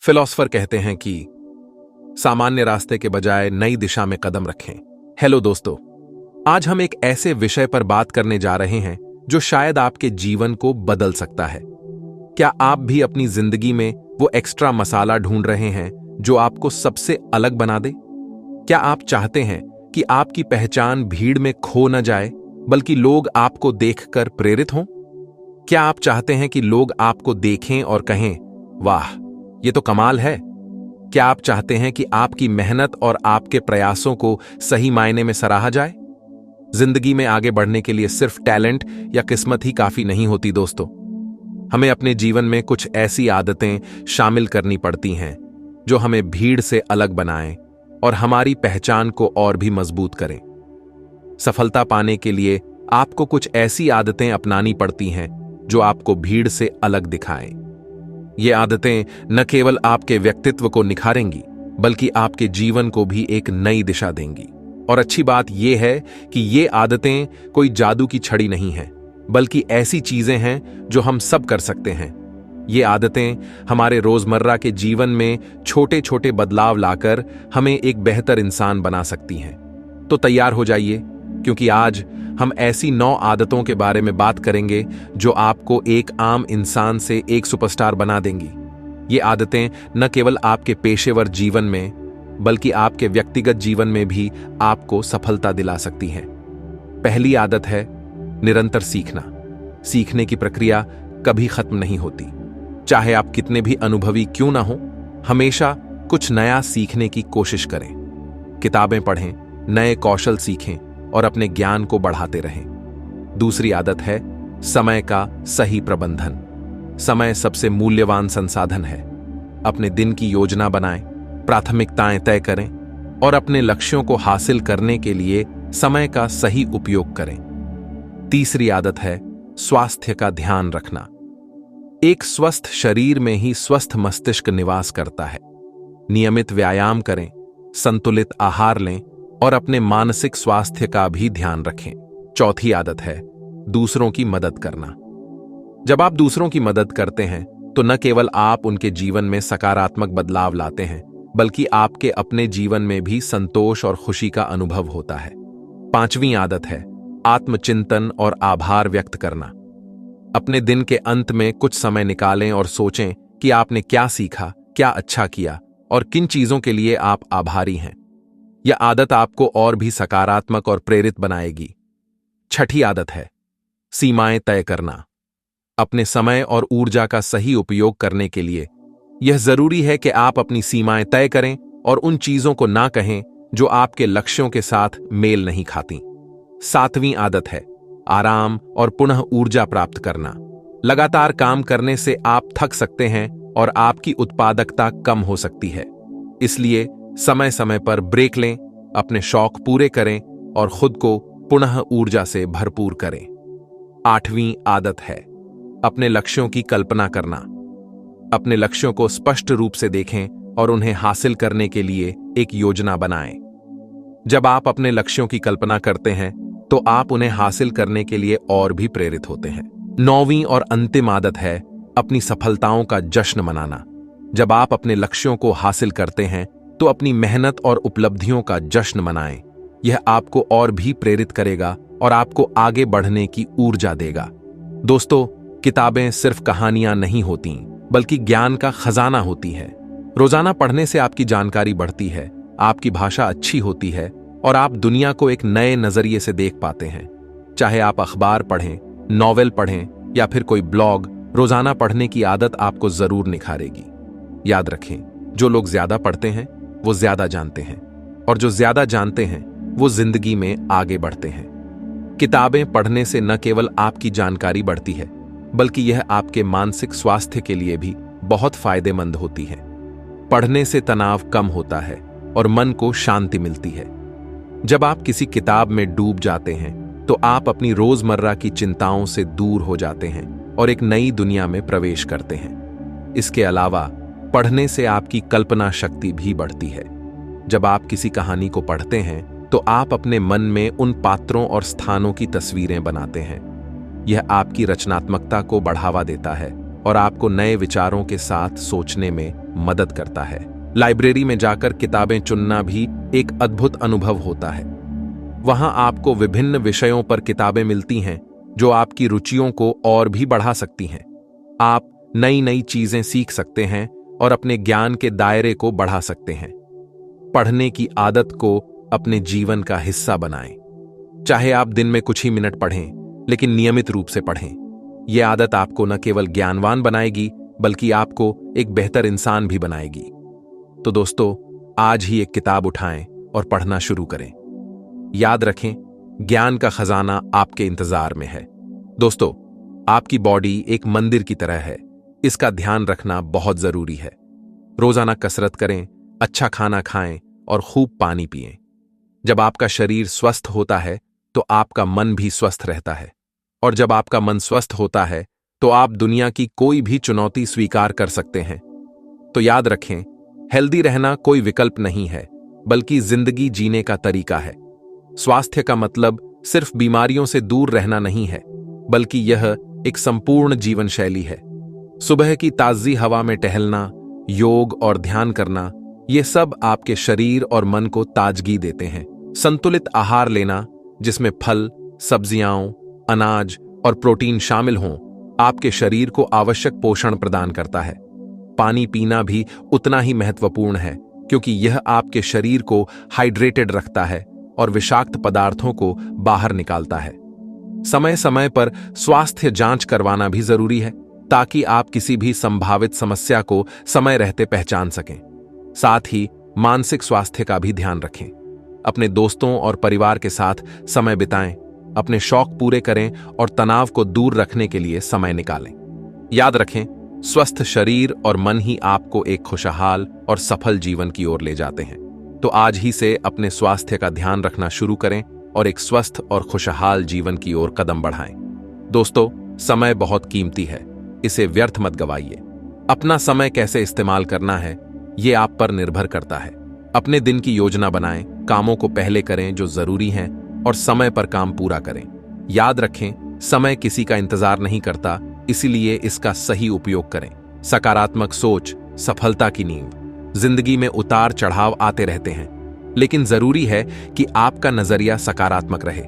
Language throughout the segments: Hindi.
फिलॉसफर कहते हैं कि सामान्य रास्ते के बजाय नई दिशा में कदम रखें। हेलो दोस्तों, आज हम एक ऐसे विषय पर बात करने जा रहे हैं जो शायद आपके जीवन को बदल सकता है। क्या आप भी अपनी जिंदगी में वो एक्स्ट्रा मसाला ढूंढ रहे हैं जो आपको सबसे अलग बना दे? क्या आप चाहते हैं कि आपकी पहचान भीड़ में खो न जाए, बल्कि लोग आपको देखकर प्रेरित हों? क्या आप चाहते हैं कि लोग आपको देखें और कहें, वाह, ये तो कमाल है? क्या आप चाहते हैं कि आपकी मेहनत और आपके प्रयासों को सही मायने में सराहा जाए? जिंदगी में आगे बढ़ने के लिए सिर्फ टैलेंट या किस्मत ही काफी नहीं होती दोस्तों। हमें अपने जीवन में कुछ ऐसी आदतें शामिल करनी पड़ती हैं जो हमें भीड़ से अलग बनाएं और हमारी पहचान को और भी मजबूत करें। सफलता पाने के लिए आपको कुछ ऐसी आदतें अपनानी पड़ती हैं जो आपको भीड़ से अलग दिखाएं। ये आदतें न केवल आपके व्यक्तित्व को निखारेंगी, बल्कि आपके जीवन को भी एक नई दिशा देंगी। और अच्छी बात यह है कि ये आदतें कोई जादू की छड़ी नहीं हैं, बल्कि ऐसी चीजें हैं जो हम सब कर सकते हैं। ये आदतें हमारे रोजमर्रा के जीवन में छोटे छोटे बदलाव लाकर हमें एक बेहतर इंसान बना सकती हैं। तो तैयार हो जाइए, क्योंकि आज हम ऐसी 9 आदतों के बारे में बात करेंगे जो आपको एक आम इंसान से एक सुपरस्टार बना देंगी। ये आदतें न केवल आपके पेशेवर जीवन में, बल्कि आपके व्यक्तिगत जीवन में भी आपको सफलता दिला सकती हैं। पहली आदत है निरंतर सीखना। सीखने की प्रक्रिया कभी खत्म नहीं होती। चाहे आप कितने भी अनुभवी क्यों ना हो, हमेशा कुछ नया सीखने की कोशिश करें। किताबें पढ़ें, नए कौशल सीखें और अपने ज्ञान को बढ़ाते रहें। दूसरी आदत है समय का सही प्रबंधन। समय सबसे मूल्यवान संसाधन है। अपने दिन की योजना बनाएं, प्राथमिकताएं तय करें और अपने लक्ष्यों को हासिल करने के लिए समय का सही उपयोग करें। तीसरी आदत है स्वास्थ्य का ध्यान रखना। एक स्वस्थ शरीर में ही स्वस्थ मस्तिष्क निवास करता है। नियमित व्यायाम करें, संतुलित आहार लें और अपने मानसिक स्वास्थ्य का भी ध्यान रखें। चौथी आदत है दूसरों की मदद करना। जब आप दूसरों की मदद करते हैं तो न केवल आप उनके जीवन में सकारात्मक बदलाव लाते हैं, बल्कि आपके अपने जीवन में भी संतोष और खुशी का अनुभव होता है। पांचवी आदत है आत्मचिंतन और आभार व्यक्त करना। अपने दिन के अंत में कुछ समय निकालें और सोचें कि आपने क्या सीखा, क्या अच्छा किया और किन चीजों के लिए आप आभारी हैं। यह आदत आपको और भी सकारात्मक और प्रेरित बनाएगी। छठी आदत है सीमाएं तय करना। अपने समय और ऊर्जा का सही उपयोग करने के लिए यह जरूरी है कि आप अपनी सीमाएं तय करें और उन चीजों को ना कहें जो आपके लक्ष्यों के साथ मेल नहीं खाती। सातवीं आदत है आराम और पुनः ऊर्जा प्राप्त करना। लगातार काम करने से आप थक सकते हैं और आपकी उत्पादकता कम हो सकती है। इसलिए समय समय पर ब्रेक लें, अपने शौक पूरे करें और खुद को पुनः ऊर्जा से भरपूर करें। आठवीं आदत है अपने लक्ष्यों की कल्पना करना। अपने लक्ष्यों को स्पष्ट रूप से देखें और उन्हें हासिल करने के लिए एक योजना बनाएं। जब आप अपने लक्ष्यों की कल्पना करते हैं तो आप उन्हें हासिल करने के लिए और भी प्रेरित होते हैं। नौवीं और अंतिम आदत है अपनी सफलताओं का जश्न मनाना। जब आप अपने लक्ष्यों को हासिल करते हैं तो अपनी मेहनत और उपलब्धियों का जश्न मनाएं। यह आपको और भी प्रेरित करेगा और आपको आगे बढ़ने की ऊर्जा देगा। दोस्तों, किताबें सिर्फ कहानियां नहीं होती, बल्कि ज्ञान का खजाना होती है। रोजाना पढ़ने से आपकी जानकारी बढ़ती है, आपकी भाषा अच्छी होती है और आप दुनिया को एक नए नजरिए से देख पाते हैं। चाहे आप अखबार पढ़ें, नॉवेल पढ़ें या फिर कोई ब्लॉग, रोजाना पढ़ने की आदत आपको जरूर निखारेगी। याद रखें, जो लोग ज्यादा पढ़ते हैं वो ज्यादा जानते हैं और जो ज्यादा जानते हैं वो जिंदगी में आगे बढ़ते हैं। किताबें पढ़ने से न केवल आपकी जानकारी बढ़ती है, बल्कि यह आपके मानसिक स्वास्थ्य के लिए भी बहुत फायदेमंद होती है। पढ़ने से तनाव कम होता है और मन को शांति मिलती है। जब आप किसी किताब में डूब जाते हैं तो आप अपनी रोजमर्रा की चिंताओं से दूर हो जाते हैं और एक नई दुनिया में प्रवेश करते हैं। इसके अलावा पढ़ने से आपकी कल्पना शक्ति भी बढ़ती है। जब आप किसी कहानी को पढ़ते हैं तो आप अपने मन में उन पात्रों और स्थानों की तस्वीरें बनाते हैं। यह आपकी रचनात्मकता को बढ़ावा देता है और आपको नए विचारों के साथ सोचने में मदद करता है। लाइब्रेरी में जाकर किताबें चुनना भी एक अद्भुत अनुभव होता है। वहां आपको विभिन्न विषयों पर किताबें मिलती हैं जो आपकी रुचियों को और भी बढ़ा सकती हैं। आप नई नई चीजें सीख सकते हैं और अपने ज्ञान के दायरे को बढ़ा सकते हैं। पढ़ने की आदत को अपने जीवन का हिस्सा बनाएं। चाहे आप दिन में कुछ ही मिनट पढ़ें, लेकिन नियमित रूप से पढ़ें। यह आदत आपको न केवल ज्ञानवान बनाएगी, बल्कि आपको एक बेहतर इंसान भी बनाएगी। तो दोस्तों, आज ही एक किताब उठाएं और पढ़ना शुरू करें। याद रखें, ज्ञान का खजाना आपके इंतजार में है। दोस्तों, आपकी बॉडी एक मंदिर की तरह है, इसका ध्यान रखना बहुत जरूरी है। रोजाना कसरत करें, अच्छा खाना खाएं और खूब पानी पिएं। जब आपका शरीर स्वस्थ होता है तो आपका मन भी स्वस्थ रहता है, और जब आपका मन स्वस्थ होता है तो आप दुनिया की कोई भी चुनौती स्वीकार कर सकते हैं। तो याद रखें, हेल्दी रहना कोई विकल्प नहीं है, बल्कि जिंदगी जीने का तरीका है। स्वास्थ्य का मतलब सिर्फ बीमारियों से दूर रहना नहीं है, बल्कि यह एक संपूर्ण जीवन शैली है। सुबह की ताजी हवा में टहलना, योग और ध्यान करना, ये सब आपके शरीर और मन को ताजगी देते हैं। संतुलित आहार लेना, जिसमें फल, सब्जियां, अनाज और प्रोटीन शामिल हों, आपके शरीर को आवश्यक पोषण प्रदान करता है। पानी पीना भी उतना ही महत्वपूर्ण है, क्योंकि यह आपके शरीर को हाइड्रेटेड रखता है और विषाक्त पदार्थों को बाहर निकालता है। समय समय पर स्वास्थ्य जांच करवाना भी जरूरी है, ताकि आप किसी भी संभावित समस्या को समय रहते पहचान सकें। साथ ही मानसिक स्वास्थ्य का भी ध्यान रखें। अपने दोस्तों और परिवार के साथ समय बिताएं, अपने शौक पूरे करें और तनाव को दूर रखने के लिए समय निकालें। याद रखें, स्वस्थ शरीर और मन ही आपको एक खुशहाल और सफल जीवन की ओर ले जाते हैं। तो आज ही से अपने स्वास्थ्य का ध्यान रखना शुरू करें और एक स्वस्थ और खुशहाल जीवन की ओर कदम बढ़ाएं। दोस्तों, समय बहुत कीमती है, इसे व्यर्थ मत गवाइए। अपना समय कैसे इस्तेमाल करना है, ये आप पर निर्भर करता है। अपने दिन की योजना बनाएं, कामों को पहले करें जो जरूरी हैं और समय पर काम पूरा करें। याद रखें, समय किसी का इंतजार नहीं करता, इसीलिए इसका सही उपयोग करें। सकारात्मक सोच सफलता की नींव। जिंदगी में उतार चढ़ाव आते रहते हैं, लेकिन जरूरी है कि आपका नजरिया सकारात्मक रहे।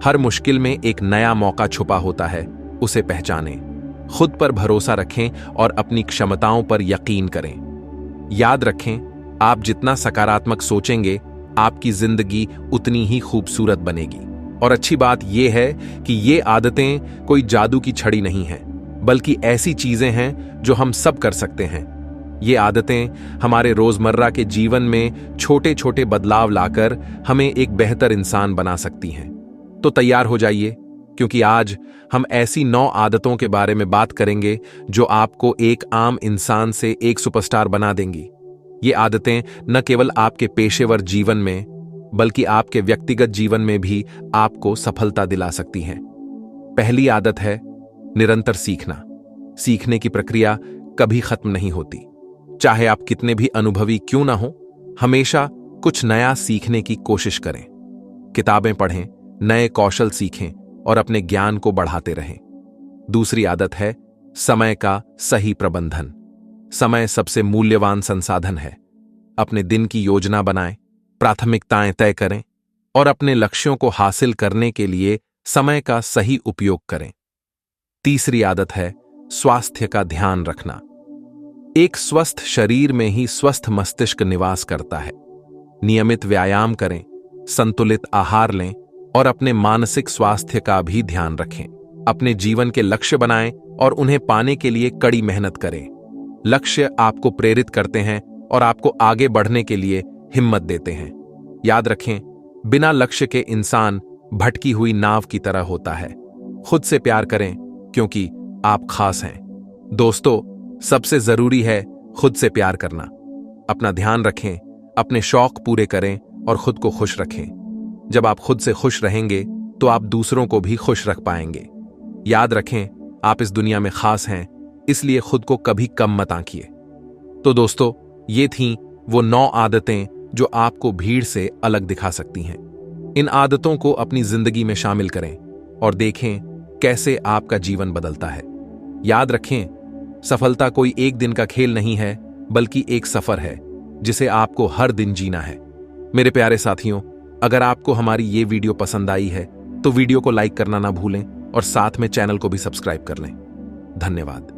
हर मुश्किल में एक नया मौका छुपा होता है, उसे पहचानें। खुद पर भरोसा रखें और अपनी क्षमताओं पर यकीन करें। याद रखें, आप जितना सकारात्मक सोचेंगे, आपकी जिंदगी उतनी ही खूबसूरत बनेगी। और अच्छी बात यह है कि ये आदतें कोई जादू की छड़ी नहीं हैं, बल्कि ऐसी चीजें हैं जो हम सब कर सकते हैं। ये आदतें हमारे रोजमर्रा के जीवन में छोटे छोटे बदलाव लाकर हमें एक बेहतर इंसान बना सकती हैं। तो तैयार हो जाइए, क्योंकि आज हम ऐसी 9 आदतों के बारे में बात करेंगे जो आपको एक आम इंसान से एक सुपरस्टार बना देंगी। ये आदतें न केवल आपके पेशेवर जीवन में, बल्कि आपके व्यक्तिगत जीवन में भी आपको सफलता दिला सकती हैं। पहली आदत है निरंतर सीखना। सीखने की प्रक्रिया कभी खत्म नहीं होती। चाहे आप कितने भी अनुभवी क्यों ना हो, हमेशा कुछ नया सीखने की कोशिश करें। किताबें पढ़ें, नए कौशल सीखें और अपने ज्ञान को बढ़ाते रहें। दूसरी आदत है समय का सही प्रबंधन। समय सबसे मूल्यवान संसाधन है। अपने दिन की योजना बनाएं, प्राथमिकताएं तय करें और अपने लक्ष्यों को हासिल करने के लिए समय का सही उपयोग करें। तीसरी आदत है स्वास्थ्य का ध्यान रखना। एक स्वस्थ शरीर में ही स्वस्थ मस्तिष्क निवास करता है। नियमित व्यायाम करें, संतुलित आहार लें और अपने मानसिक स्वास्थ्य का भी ध्यान रखें। अपने जीवन के लक्ष्य बनाएं और उन्हें पाने के लिए कड़ी मेहनत करें। लक्ष्य आपको प्रेरित करते हैं और आपको आगे बढ़ने के लिए हिम्मत देते हैं। याद रखें, बिना लक्ष्य के इंसान भटकी हुई नाव की तरह होता है। खुद से प्यार करें, क्योंकि आप खास हैं। दोस्तों, सबसे जरूरी है खुद से प्यार करना। अपना ध्यान रखें, अपने शौक पूरे करें और खुद को खुश रखें। जब आप खुद से खुश रहेंगे तो आप दूसरों को भी खुश रख पाएंगे। याद रखें, आप इस दुनिया में खास हैं, इसलिए खुद को कभी कम मत आंकिए। तो दोस्तों, ये थीं वो 9 आदतें जो आपको भीड़ से अलग दिखा सकती हैं। इन आदतों को अपनी जिंदगी में शामिल करें और देखें कैसे आपका जीवन बदलता है। याद रखें, सफलता कोई एक दिन का खेल नहीं है, बल्कि एक सफर है जिसे आपको हर दिन जीना है। मेरे प्यारे साथियों, अगर आपको हमारी ये वीडियो पसंद आई है तो वीडियो को लाइक करना ना भूलें और साथ में चैनल को भी सब्सक्राइब कर लें। धन्यवाद।